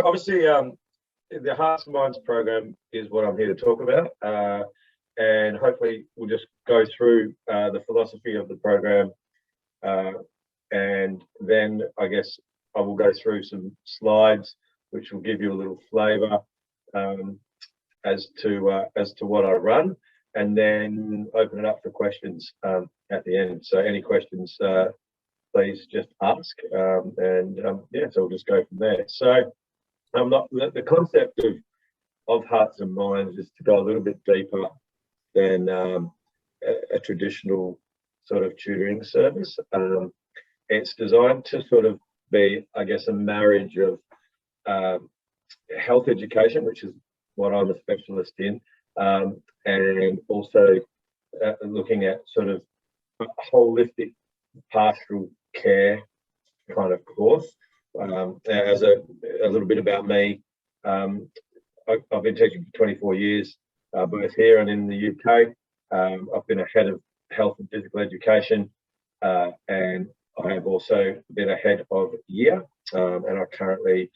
Obviously, the Hearts and Minds program is what I'm here to talk about, and hopefully we'll just go through the philosophy of the program, and then I guess I will go through some slides which will give you a little flavour as to what I run, and then open it up for questions at the end. So any questions, please just ask, yeah, so we'll just go from there. So the concept of Hearts and Minds is to go a little bit deeper than a traditional sort of tutoring service. It's designed to sort of be, I guess, a marriage of health education, which is what I'm a specialist in, and also looking at sort of a holistic pastoral care kind of course. As a little bit about me, I've been teaching for 24 years, both here and in the UK. I've been a head of health and physical education, and I have also been a head of year, and I currently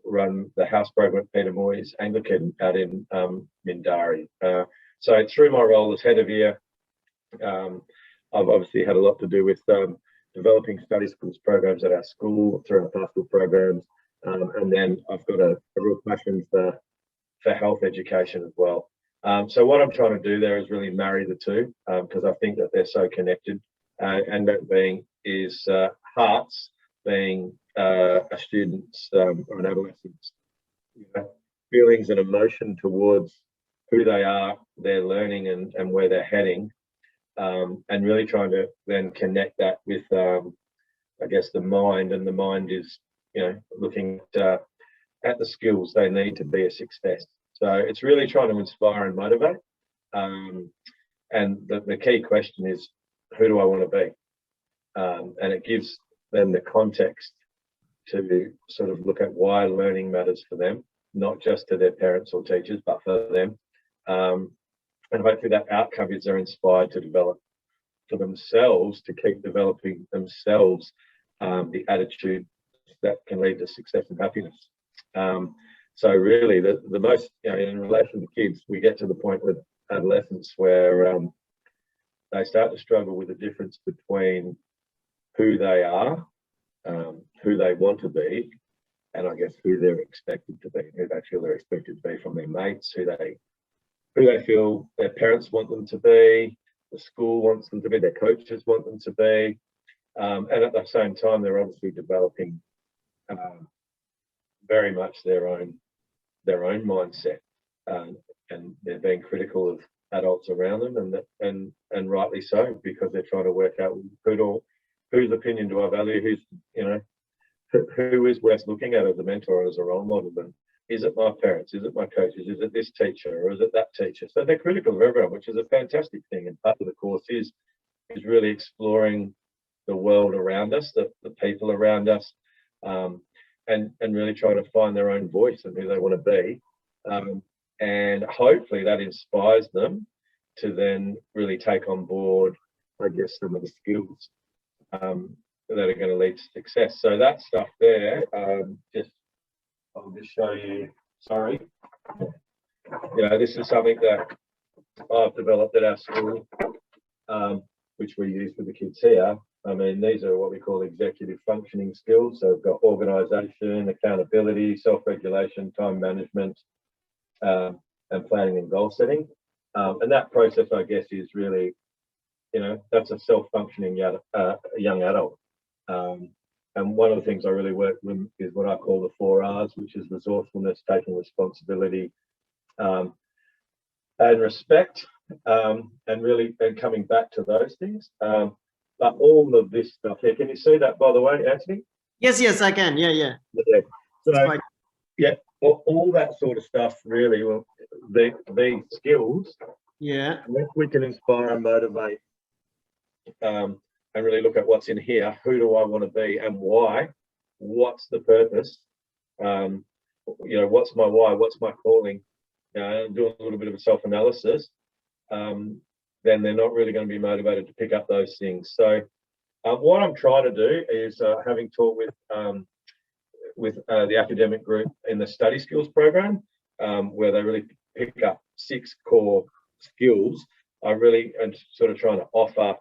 run the house program at Peter Moyes Anglican out in Mindarie. So through my role as head of year, I've obviously had a lot to do with developing study schools programs at our school through our pastoral programs, and then I've got a real passion for health education as well. So what I'm trying to do there is really marry the two, because I think that they're so connected, and that being is hearts being a student's or an adolescent's feelings and emotion towards who they are, their learning, and where they're heading, and really trying to then connect that with, I guess, the mind. And the mind is, looking at the skills they need to be a success. So it's really trying to inspire and motivate. And the key question is, who do I want to be? And it gives them the context to sort of look at why learning matters for them, not just to their parents or teachers, but for them. And hopefully that outcome is they're inspired to develop for themselves, to keep developing themselves the attitude that can lead to success and happiness. So really the most, in relation to kids, we get to the point with adolescents where they start to struggle with the difference between who they are, who they want to be, and I guess who they're expected to be, who they feel they're expected to be from their mates, who they feel their parents want them to be, the school wants them to be, their coaches want them to be, and at the same time they're obviously developing very much their own mindset, and they're being critical of adults around them, and rightly so, because they're trying to work out whose opinion do I value, who is worth looking at as a mentor or as a role model. And is it my parents? Is it my coaches? Is it this teacher, or is it that teacher? So they're critical of everyone, which is a fantastic thing. And part of the course is really exploring the world around us, the people around us, and really trying to find their own voice and who they want to be. And hopefully that inspires them to then really take on board, I guess, some of the skills that are going to lead to success. So that stuff there, I'll just show you. Sorry, this is something that I've developed at our school, which we use with the kids here. I mean, these are what we call executive functioning skills. So we've got organisation, accountability, self-regulation, time management, and planning and goal setting. And that process, I guess, is really, that's a self-functioning young adult. And one of the things I really work with is what I call the 4 R's, which is resourcefulness, taking responsibility, and respect, and coming back to those things. But all of this stuff here, can you see that, by the way, Anthony? Yes, I can. Yeah. So, yeah, all that sort of stuff, really, well, the skills, if we can inspire and motivate, and really look at what's in here, who do I want to be and why, what's the purpose, what's my why, what's my calling, doing a little bit of a self-analysis, then they're not really going to be motivated to pick up those things. So what I'm trying to do is, having talked with with the academic group in the study skills program, where they really pick up 6 core skills. I really am sort of trying to offer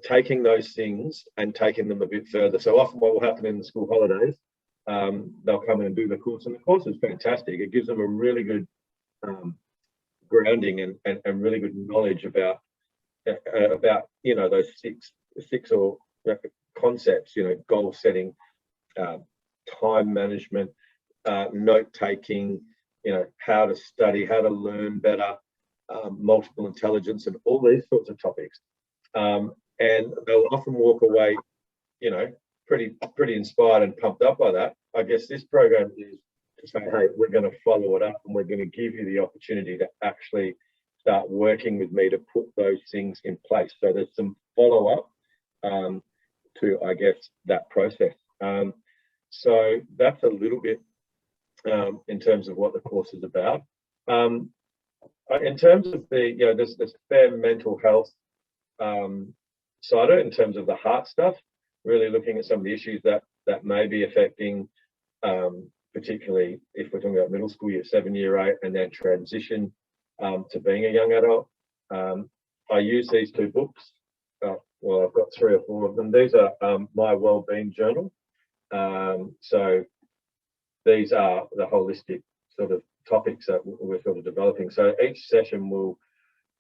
taking those things and taking them a bit further. So often what will happen in the school holidays, they'll come in and do the course, and the course is fantastic. It gives them a really good grounding and really good knowledge about those six or concepts, goal setting, time management, note taking, how to study, how to learn better, multiple intelligence, and all these sorts of topics. And they'll often walk away, pretty inspired and pumped up by that. I guess this program is to say, hey, we're going to follow it up, and we're going to give you the opportunity to actually start working with me to put those things in place. So there's some follow-up to, I guess, that process. So that's a little bit in terms of what the course is about. In terms of there's fair mental health side of it, in terms of the heart stuff, really looking at some of the issues that may be affecting, particularly if we're talking about middle school, year 7, year 8, and then transition to being a young adult. I use these 2 books. Well, I've got 3 or 4 of them. These are my wellbeing journal. So these are the holistic sort of topics that we're sort of developing. So each session will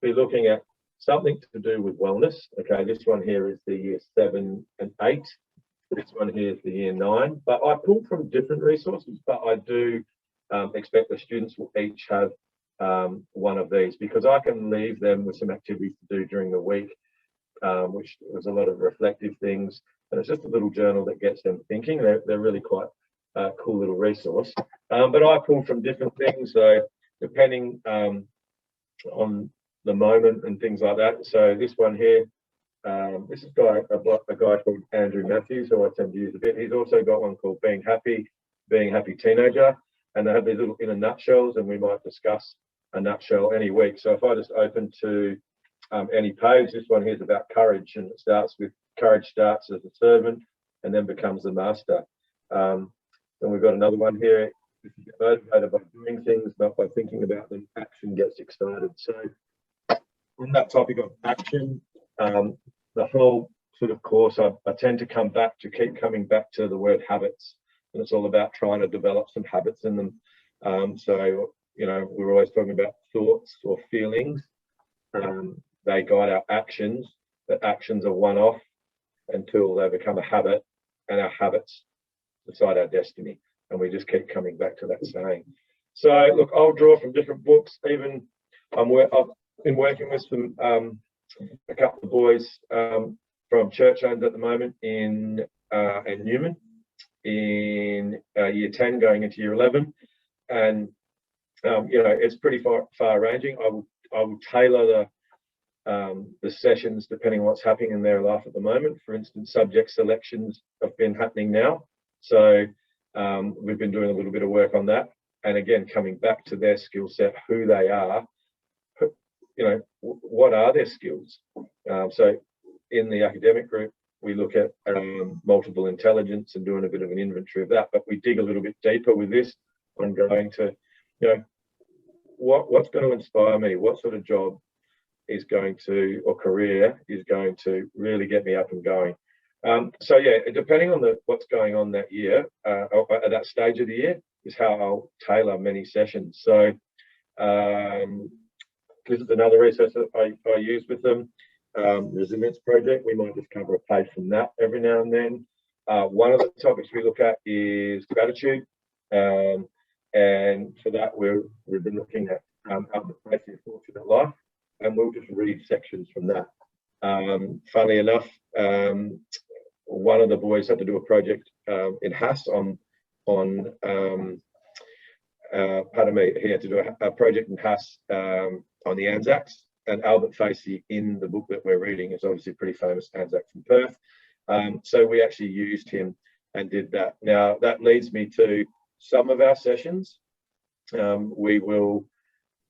be looking at something to do with wellness. Okay, this one here is the year 7 and 8. This one here is the year 9. But I pull from different resources, but I do expect the students will each have one of these, because I can leave them with some activities to do during the week, which was a lot of reflective things. And it's just a little journal that gets them thinking. They're really quite a cool little resource. But I pull from different things, so depending on the moment and things like that. So this one here, this is a guy called Andrew Matthews, who I tend to use a bit. He's also got one called Being Happy Teenager, and they have these little inner nutshells, and we might discuss a nutshell any week. So if I just open to any page, this one here is about courage, and it starts with courage starts as a servant and then becomes the master. Then we've got another one here. If you get motivated by doing things, not by thinking about them, action gets excited. So on that topic of action, the whole sort of course, I tend to keep coming back to the word habits, and it's all about trying to develop some habits in them. So, we're always talking about thoughts or feelings. They guide our actions, but actions are one-off until they become a habit, and our habits decide our destiny. And we just keep coming back to that saying. So look, I'll draw from different books. Even I've been working with a couple of boys from Churchlands at the moment in Newman in year 10 going into year 11, and it's pretty far ranging. I will tailor the sessions depending on what's happening in their life at the moment. For instance, subject selections have been happening now, so we've been doing a little bit of work on that, and again coming back to their skill set, who they are, what are their skills. So in the academic group, we look at multiple intelligence and doing a bit of an inventory of that, but we dig a little bit deeper with this on going to, what's going to inspire me, what sort of job is going to, or career is going to really get me up and going. So yeah, depending on what's going on that year, or at that stage of the year, is how I'll tailor many sessions. So this is another resource that I use with them. Resilience project, we might just cover a page from that every now and then. One of the topics we look at is gratitude, and for that we've been looking at Albert Tracy's Fortunate Life, and we'll just read sections from that. Funnily enough, one of the boys had to do a project in Haas pardon me, he had to do a project in Haas on the Anzacs. And Albert Facey in the book that we're reading is obviously a pretty famous Anzac from Perth. So we actually used him and did that. Now, that leads me to some of our sessions. We will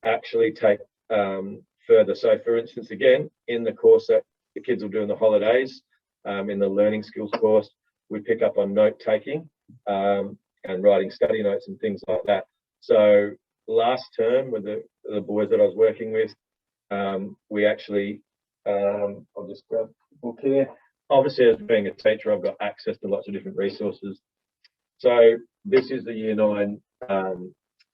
actually take further. So, for instance, again, in the course that the kids will do in the holidays, in the learning skills course, we pick up on note taking and writing study notes and things like that. So last term with the boys that I was working with, we actually, I'll just grab the book here. Obviously, as being a teacher, I've got access to lots of different resources. So this is the Year 9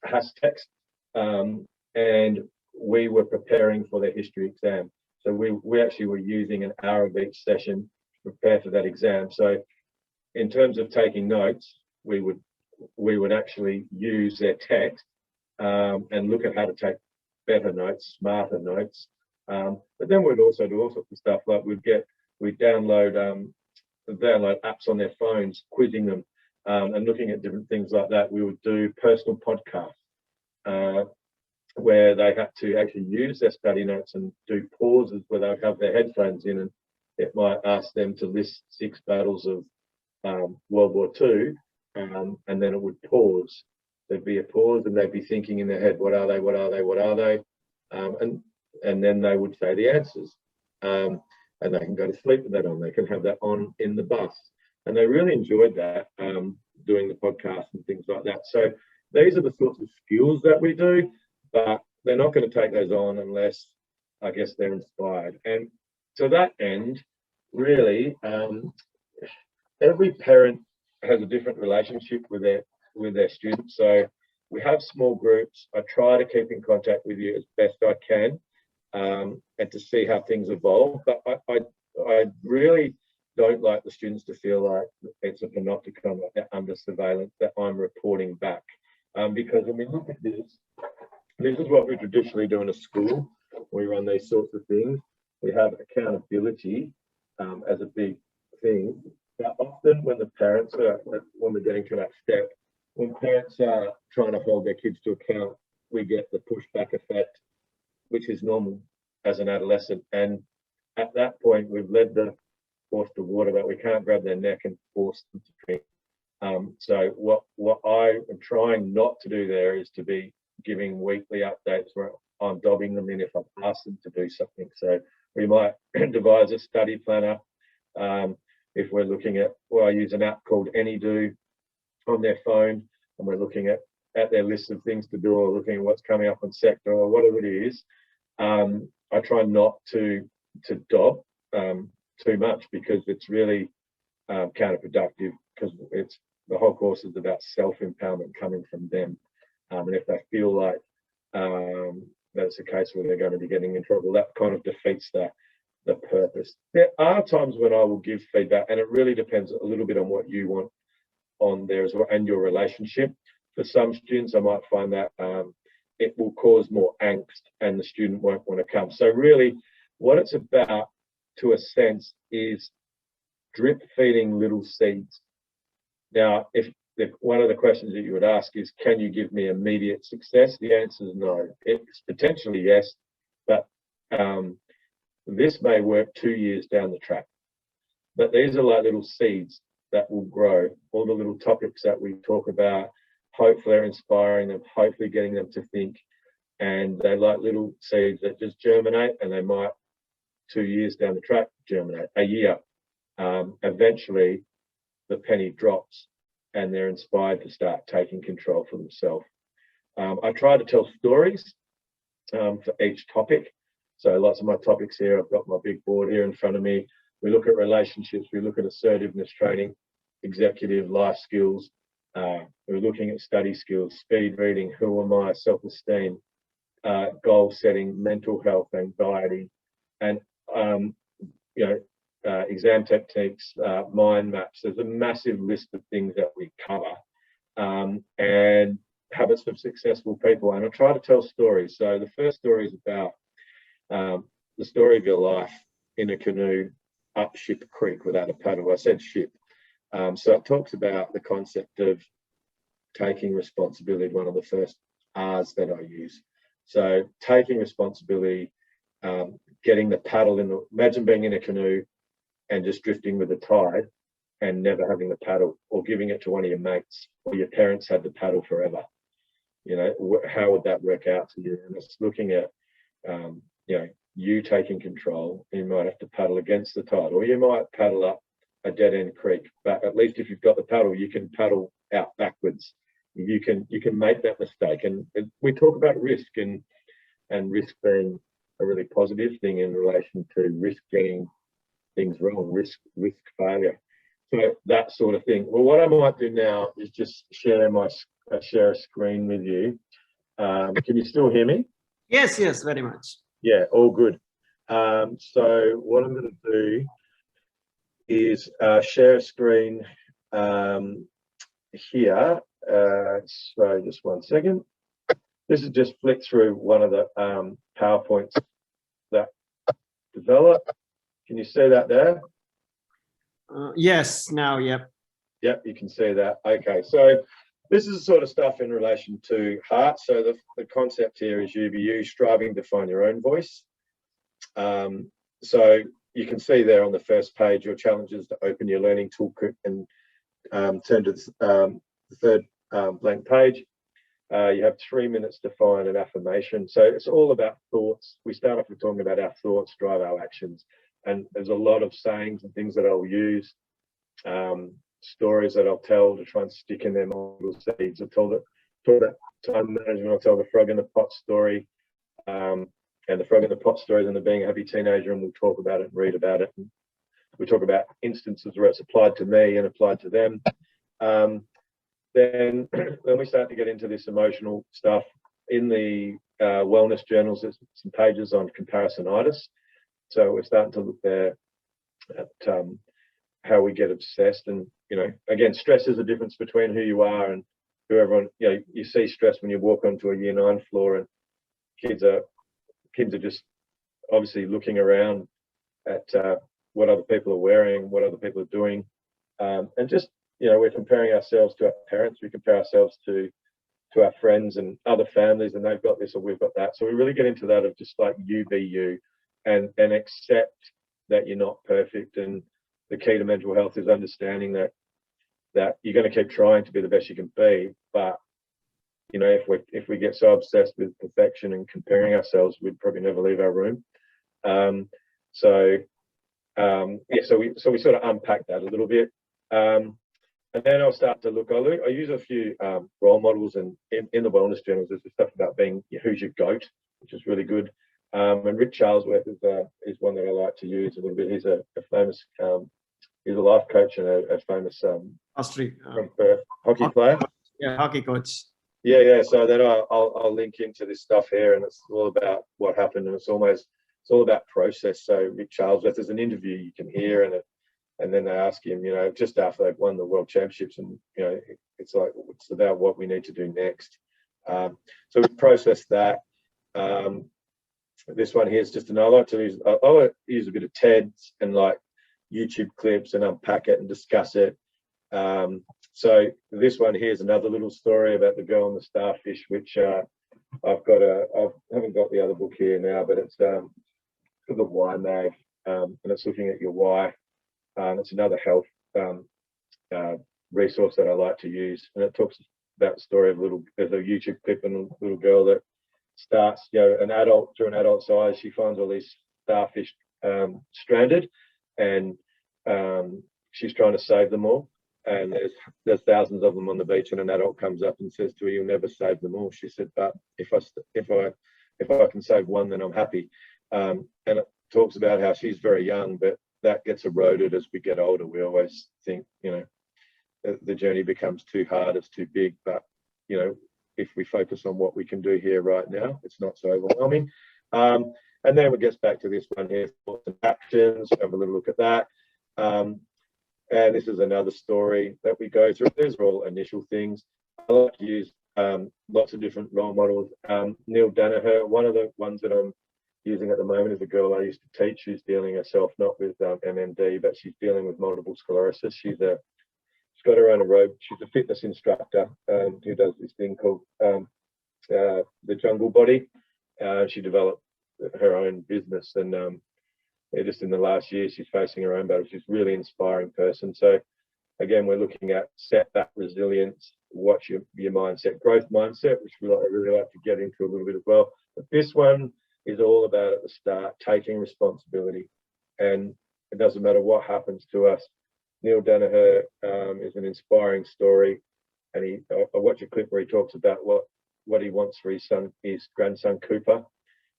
HAS text, and we were preparing for their history exam. So we actually were using an hour of each session to prepare for that exam. So in terms of taking notes, we would actually use their text and look at how to take better notes, smarter notes. But then we'd also do all sorts of stuff, like we'd download apps on their phones, quizzing them, and looking at different things like that. We would do personal podcasts where they had to actually use their study notes and do pauses where they would have their headphones in, and it might ask them to list 6 battles of World War II, and then it would pause. There'd be a pause, and they'd be thinking in their head, what are they, what are they, what are they? And then they would say the answers. And they can go to sleep with that on. They can have that on in the bus. And they really enjoyed that, doing the podcast and things like that. So these are the sorts of skills that we do, but they're not going to take those on unless, I guess, they're inspired. And to that end, really, every parent has a different relationship with their students. So we have small groups. I try to keep in contact with you as best I can, and to see how things evolve. But I really don't like the students to feel like it's a panopticon, like they're under surveillance, that I'm reporting back. Because when we look at this is what we traditionally do in a school. We run these sorts of things. We have accountability as a big thing. But often when the parents are, when we're getting to that step, when parents are trying to hold their kids to account, we get the pushback effect, which is normal as an adolescent. And at that point, we've led the horse to water, that we can't grab their neck and force them to drink. So what I am trying not to do there is to be giving weekly updates where I'm dobbing them in if I've asked them to do something. So we might devise a study planner. If we're looking at, well, I use an app called AnyDo on their phone, and we're looking at their list of things to do, or looking at what's coming up on sector or whatever it is. I try not to dob too much, because it's really counterproductive, because the whole course is about self-empowerment coming from them. And if they feel like that's a case where they're going to be getting in trouble, that kind of defeats the purpose. There are times when I will give feedback, and it really depends a little bit on what you want on there as well, and your relationship. For some students, I might find that it will cause more angst and the student won't want to come. So really what it's about, to a sense, is drip feeding little seeds. Now, if one of the questions that you would ask is, can you give me immediate success? The answer is no. It's potentially yes, but this may work 2 years down the track. But these are like little seeds that will grow. All the little topics that we talk about, hopefully are inspiring them, hopefully getting them to think. And they're like little seeds that just germinate, and they might 2 years down the track germinate, a year. Eventually, the penny drops and they're inspired to start taking control for themselves. I try to tell stories for each topic. So lots of my topics here, I've got my big board here in front of me. We look at relationships, we look at assertiveness training, executive life skills. We're looking at study skills, speed reading, who am I, self-esteem, goal setting, mental health, anxiety, and exam techniques, mind maps. There's a massive list of things that we cover, and habits of successful people. And I try to tell stories. So the first story is about the story of your life in a canoe up Ship Creek without a paddle. I said ship. So it talks about the concept of taking responsibility, one of the first R's that I use. So taking responsibility, getting the paddle in imagine being in a canoe and just drifting with the tide and never having the paddle, or giving it to one of your mates, or your parents had the paddle forever. How would that work out to you? And it's looking at, you taking control. You might have to paddle against the tide, or you might paddle up a dead end creek. But at least if you've got the paddle, you can paddle out backwards. You can make that mistake. And we talk about risk and risk being a really positive thing in relation to risk getting things wrong, risk failure. So that sort of thing. Well, what I might do now is just share a screen with you. Can you still hear me? Yes, yes, very much. Yeah, all good. So what I'm going to do is share a screen here. So just one second. This is just flick through one of the PowerPoints that developed. Can you see that there? Yes, now, yep. Yep, you can see that. Okay, so this is the sort of stuff in relation to heart. So the concept here is you striving to find your own voice. So you can see there on the first page, your challenge is to open your learning toolkit and turn to the third blank page. You have 3 minutes to find an affirmation. So it's all about thoughts. We start off with talking about our thoughts drive our actions. And there's a lot of sayings and things that I'll use, stories that I'll tell to try and stick in their little seeds. I'll talk about time management. I'll tell the frog in the pot story. And the frog in the pot story is in the being a happy teenager, and we'll talk about it and read about it. And we talk about instances where it's applied to me and applied to them. Then we start to get into this emotional stuff. In the wellness journals, there's some pages on comparisonitis. So we're starting to look there at how we get obsessed. And, again, stress is the difference between who you are and who everyone, you see stress when you walk onto a year 9 floor and kids are just obviously looking around at what other people are wearing, what other people are doing. And just, we're comparing ourselves to our parents. We compare ourselves to our friends and other families, and they've got this or we've got that. So we really get into that of just like you be you. And accept that you're not perfect. And the key to mental health is understanding that you're going to keep trying to be the best you can be. But if we get so obsessed with perfection and comparing ourselves, we'd probably never leave our room. So we sort of unpack that a little bit. And then I'll start to look. I use a few role models, and in the wellness journals, there's stuff about being who's your goat, which is really good. And Rick Charlesworth is one that I like to use a little bit. He's a famous, he's a life coach and a famous from Perth hockey player. Yeah, hockey coach. Yeah. So then I'll link into this stuff here, and it's all about what happened, and it's all about process. So Rick Charlesworth, there's an interview you can hear, and then they ask him, just after they've won the world championships, and it's like it's about what we need to do next. So we process that. This one here is just I like to use a bit of TEDs and like YouTube clips and unpack it and discuss it. So this one here is another little story about the girl and the starfish, which I haven't got the other book here now, but it's the Y mag, and it's looking at your why. It's another health resource that I like to use, and it talks about the story of there's a YouTube clip and a little girl that starts, an adult's eyes, she finds all these starfish stranded, and she's trying to save them all. And there's thousands of them on the beach, and an adult comes up and says to her, "You'll never save them all." She said, "But if I can save one, then I'm happy." And it talks about how she's very young, but that gets eroded as we get older. We always think, the journey becomes too hard, it's too big, but if we focus on what we can do here right now, it's not so overwhelming. And then it gets back to this one here, thoughts and actions. Have a little look at that. And this is another story that we go through. These are all initial things. I like to use lots of different role models. Neil Danaher, one of the ones that I'm using at the moment is a girl I used to teach who's dealing herself not with MND, but she's dealing with multiple sclerosis. She's got her own aerobic. She's a fitness instructor who does this thing called the Jungle Body. She developed her own business, and just in the last year, she's facing her own battle. She's a really inspiring person. So again, we're looking at set that resilience, watch your mindset, growth mindset, which I really like to get into a little bit as well. But this one is all about at the start, taking responsibility. And it doesn't matter what happens to us. Neil Danaher is an inspiring story, and I watch a clip where he talks about what he wants for his grandson Cooper,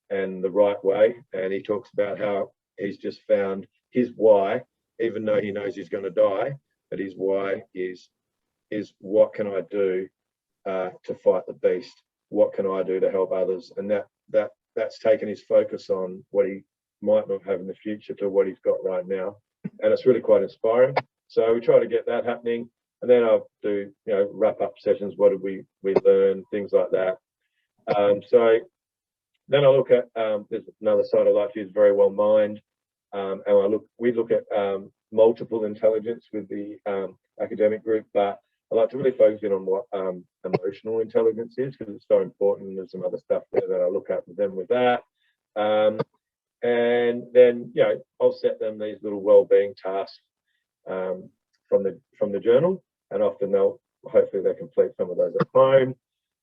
and the right way. And he talks about how he's just found his why, even though he knows he's going to die, but his why is what can I do to fight the beast? What can I do to help others? And that's taken his focus on what he might not have in the future to what he's got right now. And it's really quite inspiring. So we try to get that happening. And then I'll do, wrap up sessions. What did we learn? Things like that. So then I look at, there's another side I like to use, very well mind. And we look at multiple intelligence with the academic group, but I like to really focus in on what emotional intelligence is, because it's so important. There's some other stuff there that I look at with them with that. And then, I'll set them these little well-being tasks from the journal, and often hopefully they complete some of those at home.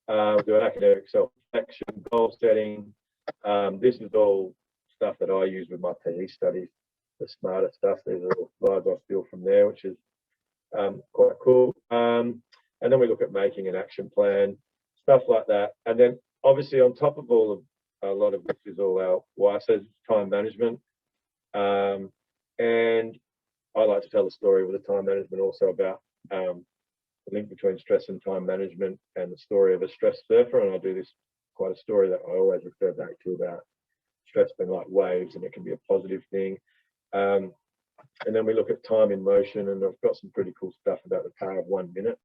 Do an academic self-reflection, goal setting. This is all stuff that I use with my PE studies, the smarter stuff. There's a little slides I steal from there, which is quite cool. And then we look at making an action plan, stuff like that. And then obviously on top of a lot of this is all our YS's time management. And I like to tell the story with the time management also about the link between stress and time management, and the story of a stress surfer. And I do this quite a story that I always refer back to about stress being like waves, and it can be a positive thing. And then we look at time in motion, and I've got some pretty cool stuff about the power of 1 minute.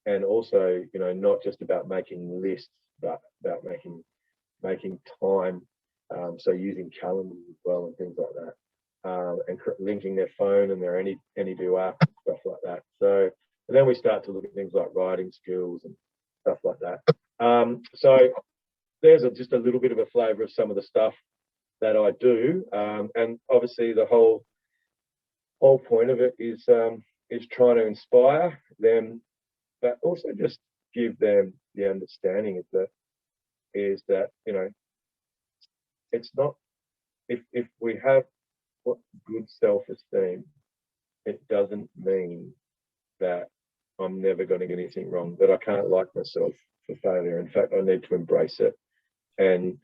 And also, not just about making lists, but about making time. So using calendars as well and things like that. And linking their phone and their AnyDo app and stuff like that. So and then we start to look at things like writing skills and stuff like that. So there's just a little bit of a flavour of some of the stuff that I do. And obviously the whole point of it is trying to inspire them, but also just give them the understanding is that it's not, if we have good self-esteem, it doesn't mean that I'm never going to get anything wrong, that I can't like myself for failure. In fact, I need to embrace it, and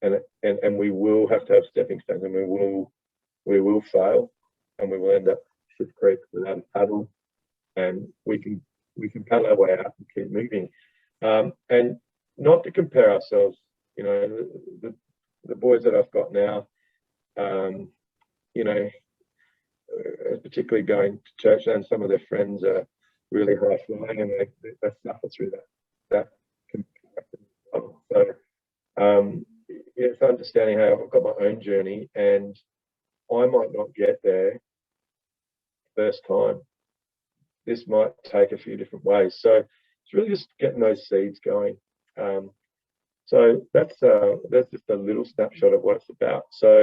we will have to have stepping stones, and we will fail, and we will end up ship creek without a paddle, and we can paddle our way out and keep moving, and not to compare ourselves. The boys that I've got now, particularly going to church, and some of their friends are really high flying, and they suffer through that comparison. So it's understanding how I've got my own journey, and I might not get there first time. This might take a few different ways. So it's really just getting those seeds going. So that's just a little snapshot of what it's about. So